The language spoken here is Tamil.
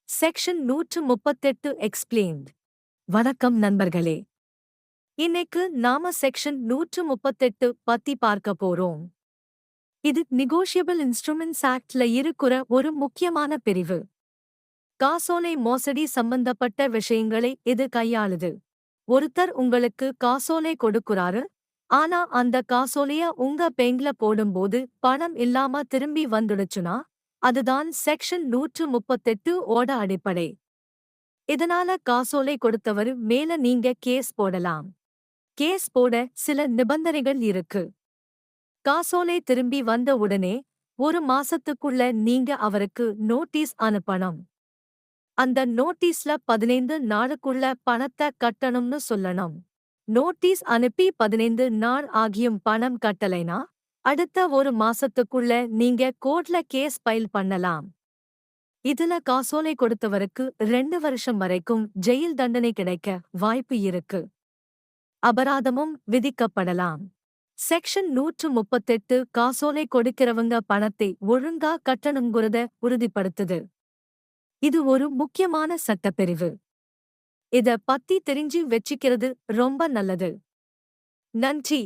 Section 138 explained. வணக்கம் நண்பர்களே. இன்னைக்கு நாம செக்ஷன் 138 பத்தி பார்க்க போறோம். இது நெகோஷியபிள் இன்ஸ்ட்ருமெண்ட்ஸ் ஆக்ட்ல இருக்கிற ஒரு முக்கியமான பிரிவு. காசோலை மோசடி சம்பந்தப்பட்ட விஷயங்களை இது கையாளுது. ஒருத்தர் உங்களுக்கு காசோலை கொடுக்குறாரு, ஆனா அந்த காசோலைய உங்க பேங்க்ல போடும்போது பணம் இல்லாம திரும்பி வந்துடுச்சுனா, அதுதான் செக்ஷன் 138 ஓட அடிப்படை. இதனால காசோலை கொடுத்தவர் மேல நீங்க கேஸ் போடலாம். கேஸ் போட சில நிபந்தனைகள் இருக்கு. காசோலை திரும்பி வந்த உடனே 1 மாசத்துக்குள்ள நீங்க அவருக்கு நோட்டீஸ் அனுப்பணும். அந்த நோட்டீஸ்ல 15 நாளுக்குள்ள பணத்தை கட்டணும்னு சொல்லணும். நோட்டீஸ் அனுப்பி 15 நாள் ஆகியும் பணம் கட்டலைனா, அடுத்த 1 மாசத்துக்குள்ள நீங்க கோர்ட்ல கேஸ் ஃபைல் பண்ணலாம். இதுல காசோலை கொடுத்தவருக்கு 2 வருஷம் வரைக்கும் ஜெயில் தண்டனை கிடைக்க வாய்ப்பு இருக்கு. அபராதமும் விதிக்கப்படலாம். செக்ஷன் 138 காசோலை கொடுக்கிறவங்க பணத்தை ஒழுங்கா கட்டணுங்கிறத உறுதிப்படுத்துது. இது ஒரு முக்கியமான சட்டப்பிரிவு. இத பத்தி தெரிஞ்சு வெச்சிக்கிறது ரொம்ப நல்லது. நன்றி.